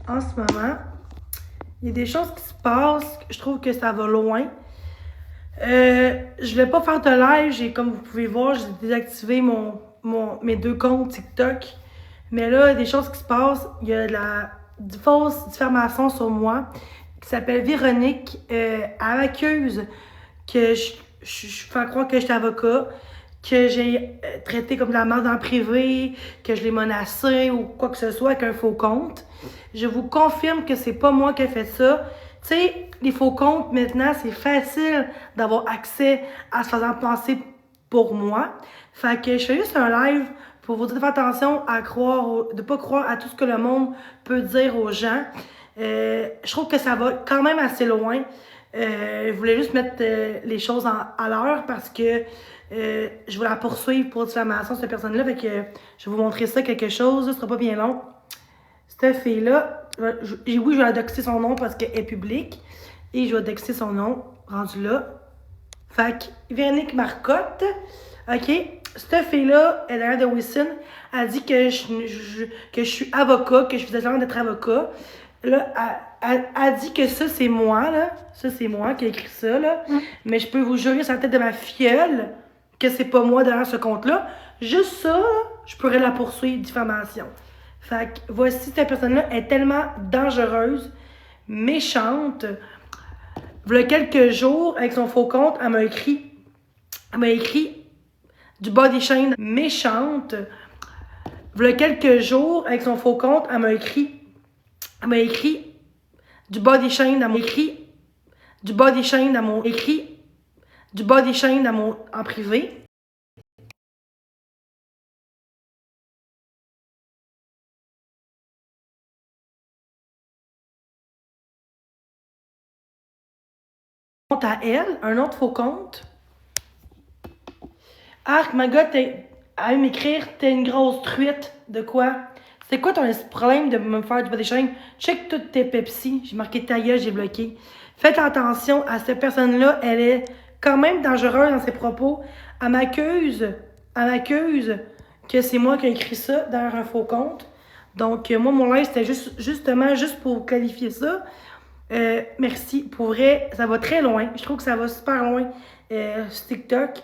en ce moment, il y a des choses qui se passent, je trouve que ça va loin. Je vais pas faire de live, comme vous pouvez voir, j'ai désactivé mes 2 comptes TikTok. Mais là, il y a des choses qui se passent. Il y a de fausse diffamation sur moi qui s'appelle Véronique. Elle m'accuse que je fais croire que j'étais avocat, que j'ai traité comme de la merde en privé, que je l'ai menacé ou quoi que ce soit avec un faux compte. Je vous confirme que c'est pas moi qui ai fait ça. Tu sais, les faux comptes, maintenant, c'est facile d'avoir accès à se faisant passer pour moi. Fait que je fais juste un live pour vous dire de faire attention à de pas croire à tout ce que le monde peut dire aux gens. Je trouve que ça va quand même assez loin. Je voulais juste mettre les choses à l'heure parce que je vais la poursuivre pour diffamation, cette personne-là. Fait que je vais vous montrer ça, quelque chose. Ce sera pas bien long. Cette fille-là, oui, je vais la doxer son nom parce qu'elle est publique. Et je vais doxer son nom, rendu là. Fait que Véronique Marcotte, OK, cette fille-là, elle est de Wilson, elle dit que je suis avocat, que je faisais semblant d'être avocat. Là, elle dit que ça, c'est moi, là. Ça, c'est moi qui ai écrit ça, là. Mais je peux vous jurer sur la tête de ma filleule que c'est pas moi derrière ce compte-là. Juste ça, je pourrais la poursuivre, diffamation. Fait que voici, cette personne-là est tellement dangereuse, méchante. Il y a quelques jours, avec son faux compte, elle m'a écrit du body shame méchante. Il y a quelques jours, avec son faux compte, elle m'a écrit du body shame dans mon en privé. À elle, un autre faux compte. Arc, ma gars, à m'écrire, t'es une grosse truite. De quoi? C'est quoi ton problème de me faire du body shame? Check toutes tes Pepsi. J'ai marqué ta gueule, j'ai bloqué. Faites attention à cette personne-là. Elle est quand même dangereuse dans ses propos. Elle m'accuse que c'est moi qui ai écrit ça derrière un faux compte. Donc, moi, mon live, c'était justement pour qualifier ça. Merci. Pour vrai, ça va très loin. Je trouve que ça va super loin sur TikTok.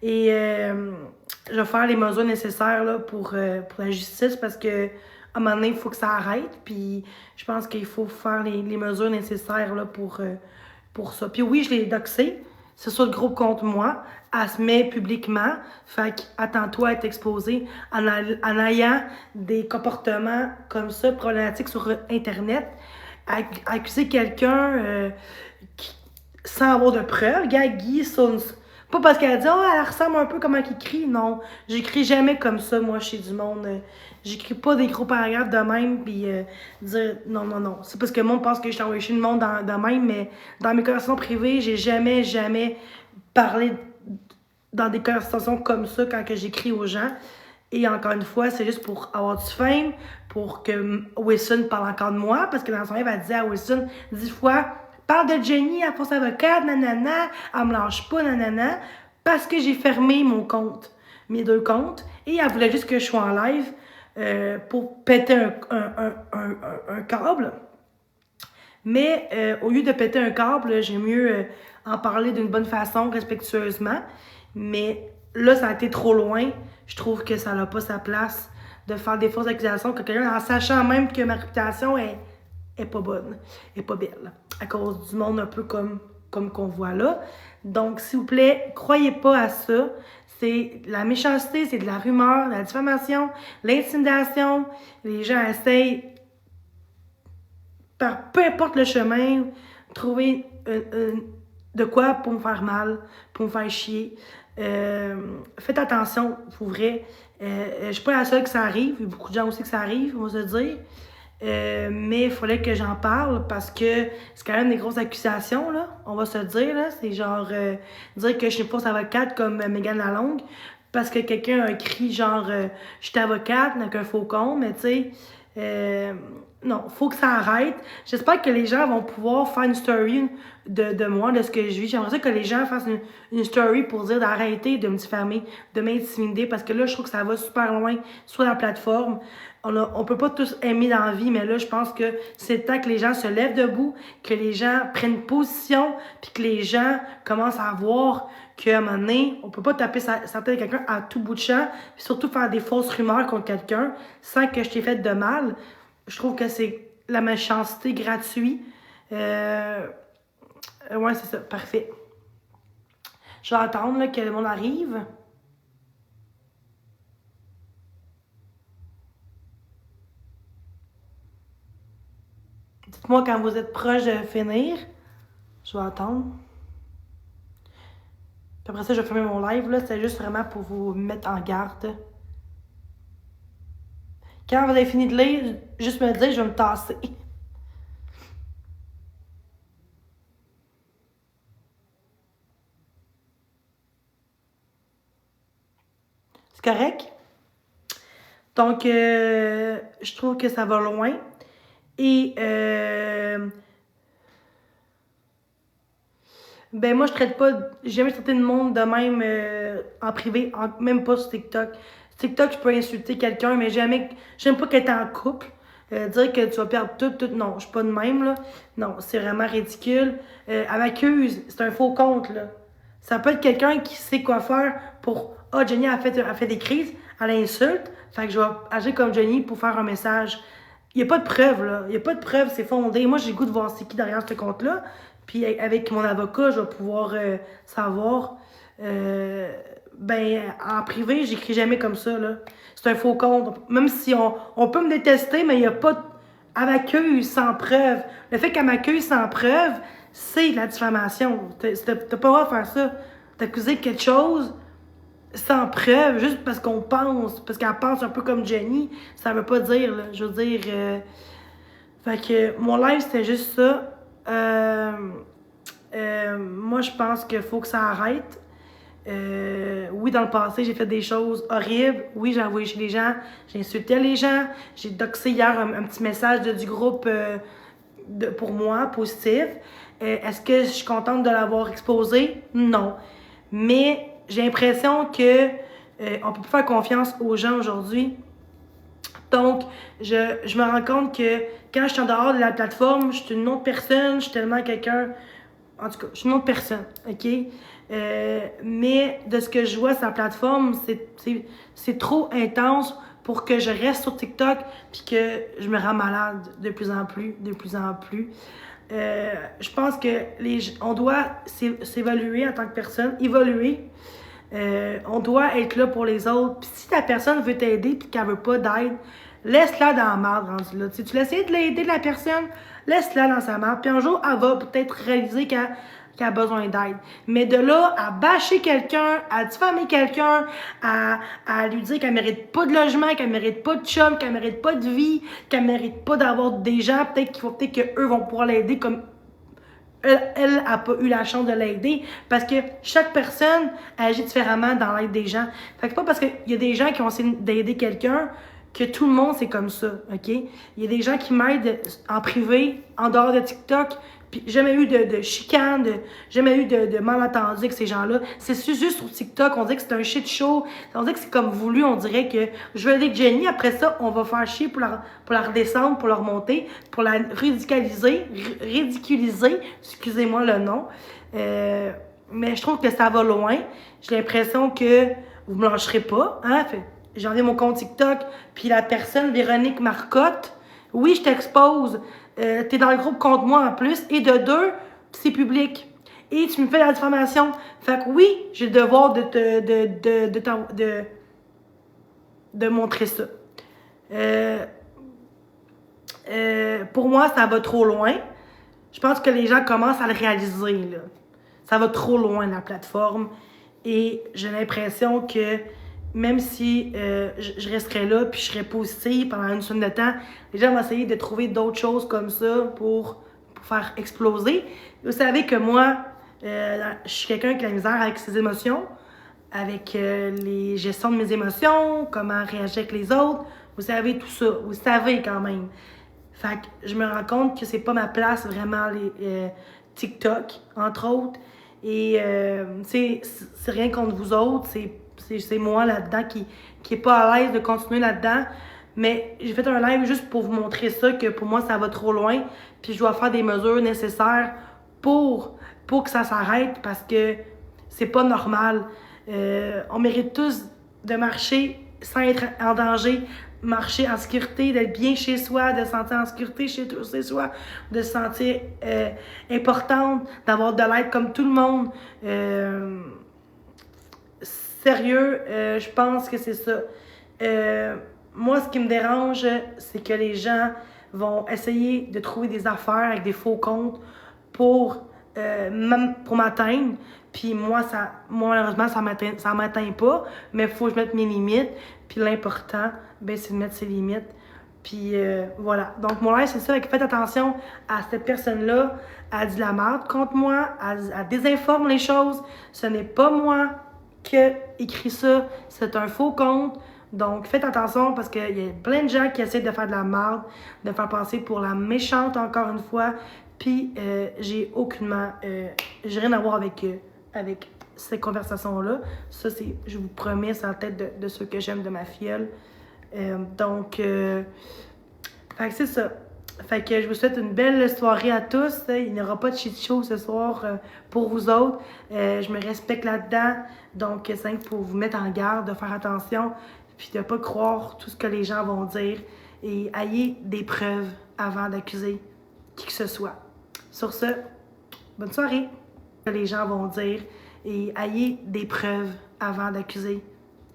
Et je vais faire les mesures nécessaires là, pour la justice parce que à un moment donné, il faut que ça arrête. Puis je pense qu'il faut faire les mesures nécessaires là, pour ça. Puis oui, je l'ai doxé. C'est sur le groupe contre moi. Elle se met publiquement. Fait qu'attends-toi à être exposé en ayant des comportements comme ça, problématiques sur Internet. Accuser quelqu'un sans avoir de preuves. Guy Sons. Pas parce qu'elle a dit, oh, elle ressemble un peu comme elle écrit. Non, j'écris jamais comme ça, moi, chez du monde. J'écris pas des gros paragraphes de même, puis dire, non. C'est parce que le monde pense que je suis envoyé chez le monde de même, mais dans mes conversations privées, j'ai jamais parlé dans des conversations comme ça quand que j'écris aux gens. Et encore une fois, c'est juste pour avoir du fame, pour que Wilson parle encore de moi, parce que dans son livre, elle disait à Wilson 10 fois, parle de Jenny, à force avocate, nanana, elle me lâche pas, nanana, parce que j'ai fermé mon compte, mes 2 comptes, et elle voulait juste que je sois en live pour péter un câble. Mais au lieu de péter un câble, j'aime mieux en parler d'une bonne façon, respectueusement. Mais là, ça a été trop loin. Je trouve que ça n'a pas sa place de faire des fausses accusations que quelqu'un, en sachant même que ma réputation est pas bonne, est pas belle, à cause du monde un peu comme qu'on voit là. Donc, s'il vous plaît, croyez pas à ça. C'est la méchanceté, c'est de la rumeur, de la diffamation, l'intimidation. Les gens essayent, par peu importe le chemin, trouver de quoi pour me faire mal, pour me faire chier. Faites attention, pour vrai. Je suis pas la seule que ça arrive. Il y a beaucoup de gens aussi que ça arrive, on va se dire. Mais il fallait que j'en parle parce que c'est quand même des grosses accusations, là. On va se dire, là. C'est genre dire que je suis pas avocate comme Mégane Lalonde parce que quelqu'un a écrit genre je suis avocate avec un faux compte, mais tu sais, non, faut que ça arrête. J'espère que les gens vont pouvoir faire une story de moi, de ce que je vis. J'aimerais ça que les gens fassent une story pour dire d'arrêter de me diffamer, de m'intimider, parce que là, je trouve que ça va super loin sur la plateforme. On peut pas tous aimer dans la vie, mais là, je pense que c'est le temps que les gens se lèvent debout, que les gens prennent position, puis que les gens commencent à voir qu'à un moment donné, on peut pas taper sa tête de quelqu'un à tout bout de champ, puis surtout faire des fausses rumeurs contre quelqu'un sans que je t'ai fait de mal. Je trouve que c'est la méchanceté gratuite. Ouais, c'est ça. Parfait. Je vais attendre là, que le monde arrive. Dites-moi quand vous êtes proche de finir. Je vais attendre. Puis après ça, je vais fermer mon live. Là. C'est juste vraiment pour vous mettre en garde. Quand vous avez fini de lire, juste me dire, je vais me tasser. C'est correct? Donc, je trouve que ça va loin. Et, ben moi, je traite pas, j'ai jamais traité de monde de même en privé, même pas sur TikTok. Sur TikTok, je peux insulter quelqu'un, mais jamais, j'aime pas qu'elle est en couple. Dire que tu vas perdre tout, non, je suis pas de même, là. Non, c'est vraiment ridicule. Elle m'accuse, c'est un faux compte, là. Ça peut être quelqu'un qui sait quoi faire pour, ah, Jenny a fait des crises, elle insulte, fait que je vais agir comme Jenny pour faire un message. Il n'y a pas de preuve, là. Il n'y a pas de preuve, c'est fondé. Moi, j'ai le goût de voir c'est qui derrière ce compte-là. Puis avec mon avocat, je vais pouvoir savoir. Ben, en privé, j'écris jamais comme ça, là. C'est un faux compte. Même si on peut me détester, mais il n'y a pas. Elle m'accueille sans preuve. Le fait qu'elle m'accueille sans preuve, c'est de la diffamation. T'as pas le droit de faire ça. D'accuser quelque chose sans preuve, juste parce qu'on pense, parce qu'elle pense un peu comme Jenny, ça veut pas dire, là. Je veux dire. Fait que mon live, c'était juste ça. Moi, je pense qu'il faut que ça arrête. Oui, dans le passé, j'ai fait des choses horribles. Oui, j'ai envoyé chez les gens. J'ai insulté les gens. J'ai doxé hier un petit message du groupe pour moi, positif. Est-ce que je suis contente de l'avoir exposé? Non. Mais j'ai l'impression que on peut plus faire confiance aux gens aujourd'hui. Donc, je me rends compte que quand je suis en dehors de la plateforme, je suis une autre personne, je suis tellement quelqu'un. En tout cas, je suis une autre personne, OK? Mais de ce que je vois sur la plateforme, c'est trop intense pour que je reste sur TikTok puis que je me rends malade de plus en plus, de plus en plus. Je pense que on doit s'évaluer en tant que personne, évoluer. On doit être là pour les autres. Puis si ta personne veut t'aider puis qu'elle veut pas d'aide, laisse-la dans la merde rendu là. Tu l'as essayé de l'aider de la personne, laisse-la dans sa merde. Puis un jour, elle va peut-être réaliser qu'elle a besoin d'aide. Mais de là à bâcher quelqu'un, à diffamer quelqu'un, à lui dire qu'elle mérite pas de logement, qu'elle mérite pas de chum, qu'elle mérite pas de vie, qu'elle mérite pas d'avoir des gens, peut-être qu'eux vont pouvoir l'aider comme elle n'a pas eu la chance de l'aider parce que chaque personne agit différemment dans l'aide des gens. Fait que c'est pas parce qu'il y a des gens qui ont essayé d'aider quelqu'un que tout le monde c'est comme ça, OK? Il y a des gens qui m'aident en privé, en dehors de TikTok, puis jamais eu de chicane, jamais eu de malentendus avec ces gens-là. C'est juste sur TikTok, on dirait que c'est un shit show, on dirait que c'est comme voulu, on dirait que je veux aider Jenny, après ça, on va faire chier pour la redescendre, pour la remonter, pour la ridiculiser, excusez-moi le nom. Mais je trouve que ça va loin. J'ai l'impression que vous me lâcherez pas, hein? J'en ai mon compte TikTok, puis la personne, Véronique Marcotte, oui, je t'expose. T'es dans le groupe contre moi en plus. Et de deux, c'est public. Et tu me fais la diffamation. Fait que oui, j'ai le devoir de montrer ça. Pour moi, ça va trop loin. Je pense que les gens commencent à le réaliser, là. Ça va trop loin, la plateforme. Et j'ai l'impression que même si je resterais là puis je serais positive pendant une semaine de temps, les gens vont essayer de trouver d'autres choses comme ça pour faire exploser. Vous savez que moi, je suis quelqu'un qui a la misère avec ses émotions, avec les gestions de mes émotions, comment réagir avec les autres. Vous savez tout ça. Vous savez quand même. Fait que je me rends compte que c'est pas ma place vraiment les TikTok, entre autres. Et c'est rien contre vous autres, c'est moi là-dedans qui est pas à l'aise de continuer là-dedans. Mais j'ai fait un live juste pour vous montrer ça, que pour moi, ça va trop loin. Puis je dois faire des mesures nécessaires pour que ça s'arrête parce que c'est pas normal. On mérite tous de marcher sans être en danger, marcher en sécurité, d'être bien chez soi, de se sentir en sécurité chez soi, de se sentir importante, d'avoir de l'aide comme tout le monde. Sérieux, je pense que c'est ça. Moi, ce qui me dérange, c'est que les gens vont essayer de trouver des affaires avec des faux comptes pour m'atteindre. Puis moi, malheureusement, ça m'atteint pas, mais il faut que je mette mes limites. Puis l'important, c'est de mettre ses limites. Puis voilà. Donc mon live, c'est ça. Faites attention à cette personne-là. Elle dit de la merde contre moi. Elle désinforme les choses. Ce n'est pas moi qui ai écrit ça. C'est un faux compte. Donc faites attention parce qu'il y a plein de gens qui essaient de faire de la merde, de faire passer pour la méchante encore une fois. Puis j'ai aucunement... j'ai rien à voir avec ces conversations-là. Ça, je vous promets, c'est la tête de ceux que j'aime de ma filleule. Fait que c'est ça. Fait que je vous souhaite une belle soirée à tous. Il n'y aura pas de shit show ce soir pour vous autres. Je me respecte là-dedans. Donc, c'est pour vous mettre en garde, de faire attention, puis de ne pas croire tout ce que les gens vont dire. Et ayez des preuves avant d'accuser qui que ce soit. Sur ce, bonne soirée. Que les gens vont dire. Et ayez des preuves avant d'accuser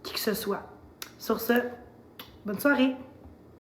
qui que ce soit. Sur ce, bonne soirée.